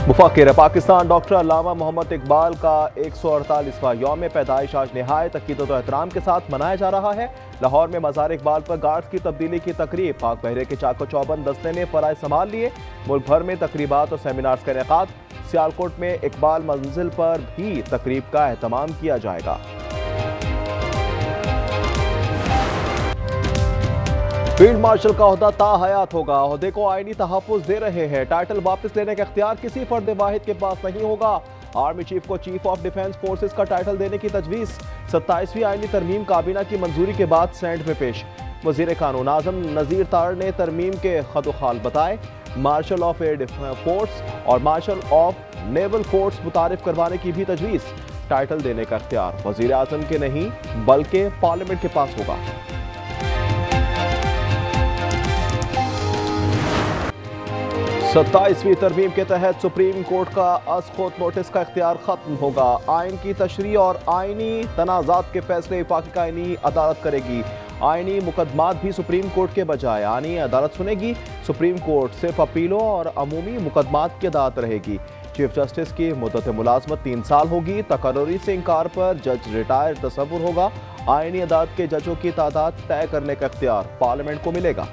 मुफक्किर Pakistan doctor अल्लामा मोहम्मद इकबाल का 148वां यौम पैदाइश आज नहायत अकीदत और एहतराम के साथ मनाया जा रहा है। लाहौर में मज़ार इकबाल पर गार्ड्स की तब्दीली की तकरीब, पाक बहरे के चाको चौबंद दस्ते ने फराइज संभाल लिए। मुल्क भर में तकरीबात और सेमिनार्स का इनेकाद। सियालकोट में इकबाल मंजिल पर भी तकरीब का एहतमाम किया जाएगा। फील्ड मार्शल का ओहदा ताहयात होगा। ओहदे को आईनी तहफ़्फ़ुज़ दे रहे हैं। टाइटल वापस लेने का इख्तियार किसी फर्द वाहिद के पास नहीं होगा। आर्मी चीफ को चीफ ऑफ डिफेंस फोर्सेस का टाइटल देने की तजवीज़। 27वीं आईनी तरमीम काबीना की मंजूरी के बाद सेनेट में पेश। वज़ीर कानून आज़म नज़ीर तार ने तरमीम के खदोखाल बताए। मार्शल ऑफ एयर फोर्स और मार्शल ऑफ नेवल फोर्स मुतारिफ करवाने की भी तजवीज़। टाइटल देने का इख्तियार वज़ीर आज़म के नहीं बल्कि पार्लियामेंट के पास होगा। 27वीं तरमीम के तहत सुप्रीम कोर्ट का अज़-खुद नोटिस का इख्तियार खत्म होगा। आइन की तशरीह और आइनी तनाज़ात के फैसले वफाकी आइनी अदालत करेगी। आइनी मुकदमात भी सुप्रीम कोर्ट के बजाय आइनी अदालत सुनेगी। सुप्रीम कोर्ट सिर्फ अपीलों और अमूमी मुकदमात की अदालत रहेगी। चीफ जस्टिस की मुद्दत मुलाजमत 3 साल होगी। तकर्री से इंकार पर जज रिटायर तसव्वुर होगा। आइनी अदालत के जजों की तादाद तय करने का इख्तियार पार्लियामेंट को मिलेगा।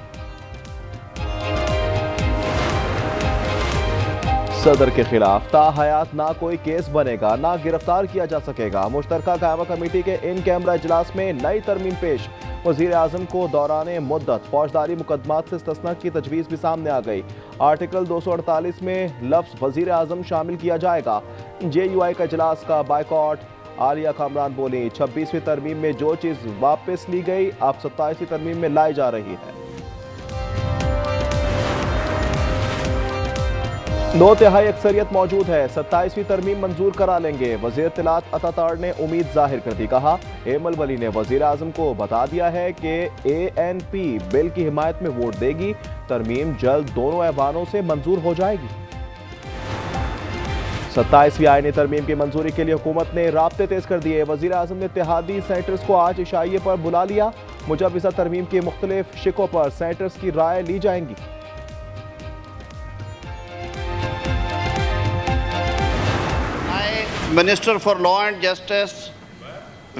सदर के खिलाफ ताहयात ना कोई केस बनेगा, ना गिरफ्तार किया जा सकेगा। मुश्तरका कायमा कमेटी के इन कैमरा इजलास में नई तरमीम पेश। वज़ीर आज़म को दौराने मुद्दत फौजदारी मुकदमात से इस्तिस्ना की तजवीज़ भी सामने आ गई। आर्टिकल 248 में लफ्ज़ वज़ीर आज़म शामिल किया जाएगा। JUI का इजलास का बाइकॉट। आलिया कामरान बोली, 26वीं तरमीम में जो चीज़ वापस ली गई अब 27वीं तरमीम में लाई जा रही है। 9/3 अक्सरियत मौजूद है। 27वीं तरमीम मंजूर करा लेंगे। वज़ीर इत्तलात अतातार ने उम्मीद जाहिर कर दी। कहा, एमल वली ने वज़ीर आज़म को बता दिया है कि ANP बिल की हिमायत में वोट देगी। तरमीम जल्द दोनों ऐवानों से मंजूर हो जाएगी। 27वीं आईनी तरमीम की मंजूरी के लिए हुकूमत ने राब्ते तेज कर दिए। वज़ीर आज़म ने इत्तेहादी सेनेटर्स को आज इशाइये पर बुला लिया। मुजव्विज़ा तरमीम की मुख्तलिफ शिकों पर सेनेटर्स की राय ली जाएंगी। Minister for Law and Justice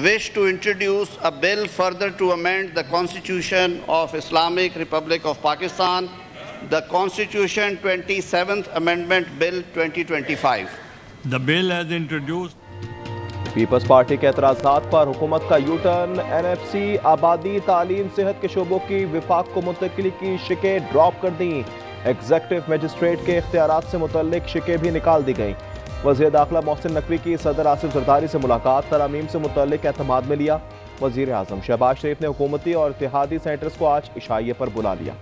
wish to introduce a bill further to amend the Constitution of Islamic Republic of Pakistan, the Constitution 27th Amendment Bill 2025. The bill has introduced. Peoples Party के एतराज़ात पर हुकूमत का यूटर्न। NFC आबादी, तालीम, सेहत के शोबों की विफाक को मुंतकिली की शिकें ड्रॉप कर दी। एग्जेक्टिव मजिस्ट्रेट के इख्तियारात से मुतल्लिक शिकें भी निकाल दी गईं। वज़ीर दाखिला मोहसिन नकवी की सदर आसिफ जरदारी से मुलाकात, तरामीम से मुतल्लिक एतमाद में लिया। वज़ीर आज़म शहबाज शरीफ ने हुकूमती और इत्तेहादी सेंटर्स को आज इशाइये पर बुला लिया।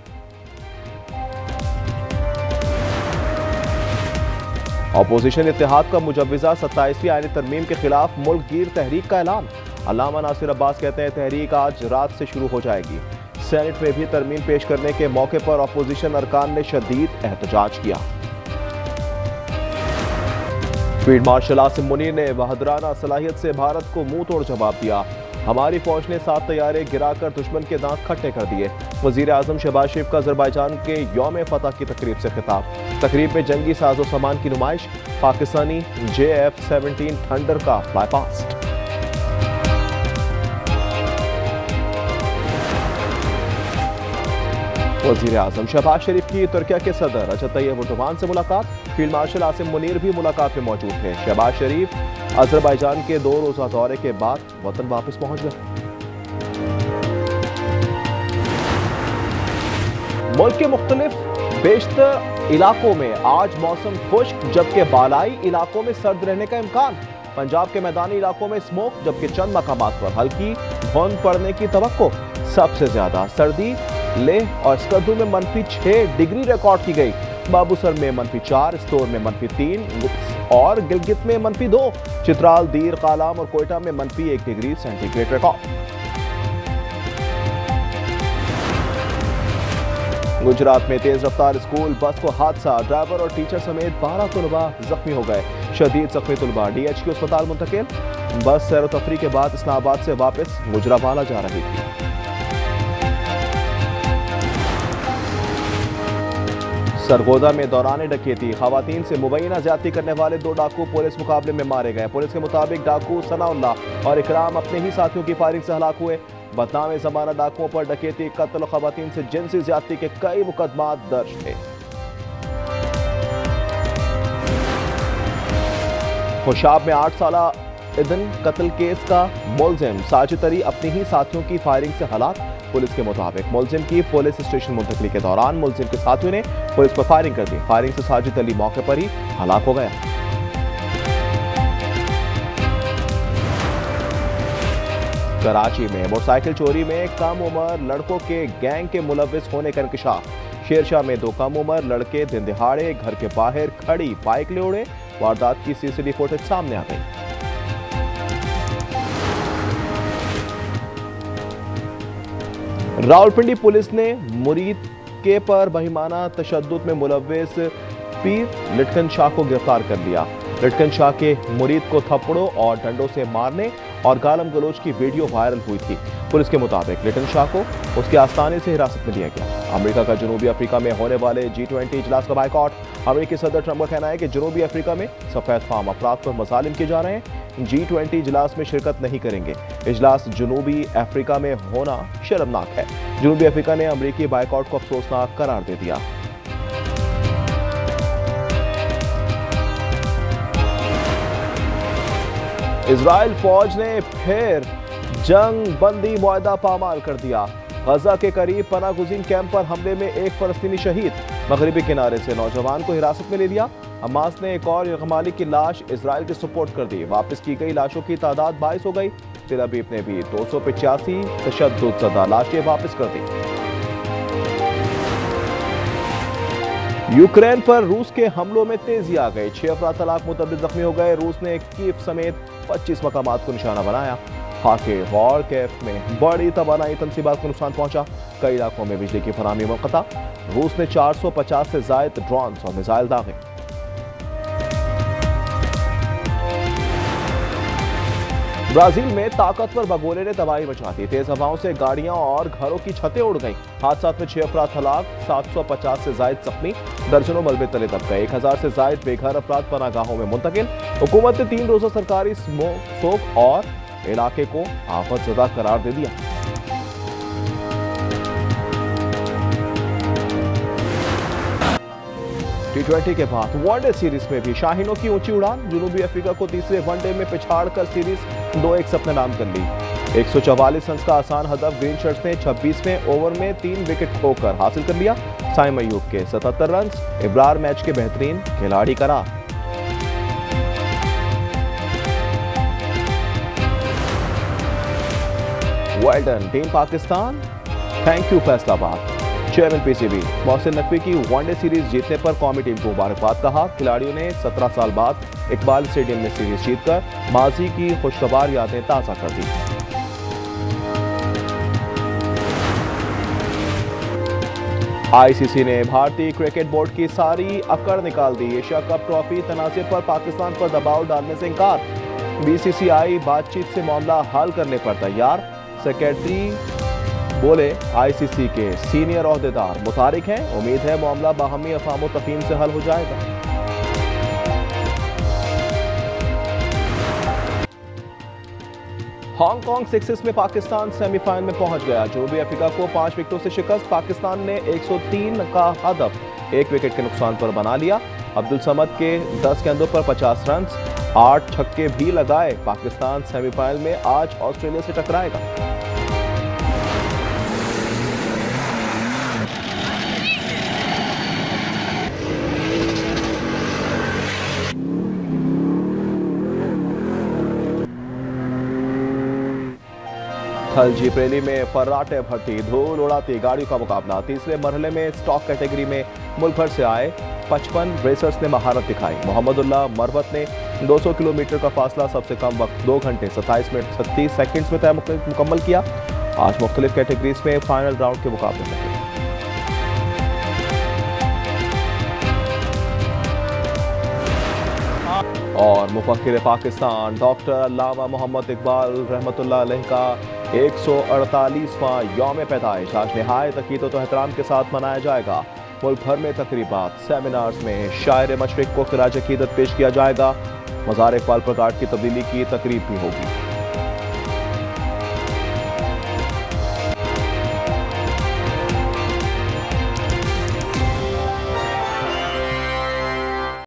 अपोजिशन इत्तेहाद का मुजव्विज़ा 27वीं आईनी तरमीम के खिलाफ मुल्क गिर तहरीक का ऐलान। अल्लामा नासिर अब्बास कहते हैं तहरीक आज रात से शुरू हो जाएगी। सेनेट में भी तरमीम पेश करने के मौके पर अपोजिशन अरकान ने शदीद एहतजाज किया। फील्ड मार्शल आसिम मुनीर ने बहादुराना सलाहियत से भारत को मुंह तोड़ जवाब दिया। हमारी फौज ने 7 तैयारे गिराकर दुश्मन के दांत खट्टे कर दिए। वज़ीर आज़म शहबाज शरीफ का अज़रबैजान के यौम फतह की तकरीब से खिताब। तकरीब में जंगी साजो सामान की नुमाइश। पाकिस्तानी JF-17 थंडर का फ्लाई पास्ट। वज़ीर आज़म शहबाज शरीफ की तुर्किया के सदर रजब तय्यब एर्दोगान से मुलाकात। फील्ड मार्शल आसिम मुनीर भी मुलाकात में मौजूद थे। शहबाज शरीफ अज़रबैजान के 2 रोज़ा दौरे के बाद वतन वापस पहुंच गए। मुल्क के मुख्तलिफ बेशतर इलाकों में आज मौसम खुश्क, जबकि बालाई इलाकों में सर्द रहने का इम्कान। पंजाब के मैदानी इलाकों में स्मोक, जबकि चंद मकामात पर हल्की धुंध पड़ने की तवक्को। सबसे ज्यादा सर्दी लेह और स्कर्दू में -6 डिग्री रिकॉर्ड की गई। बाबूसर में -4, स्टोर में -3 और गिलगित में -2। चित्राल, दीर, कालाम और कोयटा में -1 डिग्री सेंटीग्रेड रिकॉर्ड। गुजरात में तेज रफ्तार स्कूल बस को हादसा, ड्राइवर और टीचर समेत 12 तलबा जख्मी हो गए। शदीद जख्मी तलबा DHQ अस्पताल मुंतकिल। बस सैर तफरी के बाद इस्लामाबाद से वापस गुजरावाला जा रही थी। सरगोदा में दौरान डकैती खवातीन से मुबैना ज्यादती करने वाले 2 डाकू पुलिस मुकाबले में मारे गए। पुलिस के मुताबिक डाकू सनाउल्लाह और इकराम अपने ही साथियों की फायरिंग से हलाक हुए। बदनाम जमाना डाकुओं पर डकैती, कत्ल, खवातीन से जिनसी ज्यादती के कई मुकदमात दर्ज थे। खुशाब में 8 साला इदन कत्ल केस का मुलजिम साजिद अली अपनी ही साथियों की फायरिंग से हलाक। पुलिस के मुताबिक मुलजिम की पुलिस स्टेशन मुंतकली के दौरान मुलजिम के साथियों ने पुलिस पर फायरिंग कर दी। फायरिंग से साजिद अली मौके पर ही हलाक हो गया। कराची में मोटरसाइकिल चोरी में कम उम्र लड़कों के गैंग के मुलविस होने का इंकशाफ। शेरशाह में 2 कम उम्र लड़के दिन दिहाड़े घर के बाहर खड़ी बाइक ले उड़े। वारदात की सीसीटीवी फुटेज सामने आ गई। रावलपिंडी पुलिस ने मुरीद के पर बहिमाना तशद्दुद में मुलविस पीर लिटकन शाह को गिरफ्तार कर लिया। लिटकन शाह के मुरीद को थप्पड़ों और डंडों से मारने और गालम गलोच की वीडियो वायरल हुई थी। पुलिस के मुताबिक लिटकन शाह को उसके आस्थाने से हिरासत में लिया गया। अमेरिका का जनूबी अफ्रीका में होने वाले G20 इजलास का बाइकआउट। अमेरिकी सदर ट्रंप का कहना है कि जनूबी अफ्रीका में सफेद फार्म अफराद पर मजालिम किए जा रहे हैं। G20 इजलास में शिरकत नहीं करेंगे। इजलास जनूबी अफ्रीका में होना शर्मनाक है। जनूबी अफ्रीका ने अमेरिकी बाइकआउट को अफसोसनाक करार दे दिया। इजराइल फौज ने फिर जंग बंदी मुआहदा पामाल कर दिया। गजा के करीब पनागुज़ीन कैंप पर हमले में एक फलस्तीनी शहीद। मगरबी किनारे से नौजवान को हिरासत में ले लिया। हमास ने एक और यरगमाली की लाश इजराइल के सुपुर्द कर दी। वापस की गई लाशों की तादाद 22 हो गई। तेल अवीव ने भी 285 तशद्दुद ज़दा लाशें वापस कर दी। यूक्रेन पर रूस के हमलों में तेजी आ गई। 6 अफराद हलाक, मुतअद्दिद जख्मी हो गए। रूस ने कीव समेत 25 मकामात को निशाना बनाया। खाके और कैफ में बड़ी तबानाई तनसीबात को नुकसान पहुंचा। कई इलाकों में बिजली की फराहमी मुनक़ता। रूस ने 450 से ज़ायद ड्रोन्स और मिसाइल दागे। ब्राजील में ताकतवर बगोले ने तबाही मचा दी। तेज हवाओं से गाड़ियां और घरों की छतें उड़ गईं। हादसात में 6 अफराद हलाक, 750 से ज़ायद जख्मी, दर्जनों मलबे तले दब गए। 1000 से ज़ायद बेघर अफराद पनागाहों में मुंतकिल। हुकूमत ने 3 रोज़ा सरकारी सोग और इलाके को आफतज़दा करार दे दिया। T20 के बाद वनडे सीरीज में भी शाहीनों की ऊंची उड़ान। जनूबी अफ्रीका को तीसरे वनडे में पिछाड़कर सीरीज 2-1 से अपने नाम कर ली। 144 रन का आसान हदफ ग्रीन शर्ट्स ने 26वें ओवर में 3 विकेट खोकर हासिल कर लिया। साइम अयूब के 77 रन इब्रार मैच के बेहतरीन खिलाड़ी करार। Well done team Pakistan, thank you Faisalabad. Chairman PCB Mohsin Naqvi की वनडे सीरीज जीतने पर कौमी टीम को मुबारकबाद कहा। खिलाड़ियों ने 17 साल बाद इकबाल स्टेडियम में सीरीज जीतकर माजी की खुशगवार यादें ताज़ा कर दी। आईसीसी ने भारतीय क्रिकेट बोर्ड की सारी अकड़ निकाल दी। एशिया कप ट्रॉफी तनाज़े पर पाकिस्तान पर दबाव डालने से इंकार। बीसीसीआई बातचीत से मामला हल करने पर तैयार। सेक्रेटरी बोले आईसीसी के सीनियर ओहदेदार मुतारिक हैं। उम्मीद है मामला बाहमी अफाम व तफहीम से हल हो जाएगा। हांगकांग 6 में पाकिस्तान सेमीफाइनल में पहुंच गया। जनूबी अफ्रीका को 5 विकेटों से शिकस्त। पाकिस्तान ने 103 का हदफ 1 विकेट के नुकसान पर बना लिया। अब्दुल समद के 10 गेंदों पर 50 रन, 8 छक्के भी लगाए। पाकिस्तान सेमीफाइनल में आज ऑस्ट्रेलिया से टकराएगा। जीपरेली में फर्राटे भट्टी धूल उड़ाती गाड़ियों का मुकाबला। तीसरे मरहले में स्टॉक कैटेगरी में मुल्क भर से आए 55 रेसर्स ने महारत दिखाई। मोहम्मदुल्लाह मरवत ने 200 किलोमीटर का फासला सबसे कम वक्त 2 घंटे 27 मिनट 36 सेकंड्स में मुकम्मल किया। आज मुख्तलिफ कैटेगरीज में फाइनल राउंड के मुकाबले होंगे। और मुफक्किर पाकिस्तान डॉक्टर अल्लामा मोहम्मद इकबाल रहमतुल्लाह अलैह का 148वां यौम पैदाइश आज निहायत अकीदत व एहतराम के साथ मनाया जाएगा। मुल्क भर में तकरीबात, सेमिनार्स में शायर मशरिक को खिराज अकीदत पेश किया जाएगा। मज़ार इकबाल पर गार्ड की तब्दीली की तकरीब भी होगी।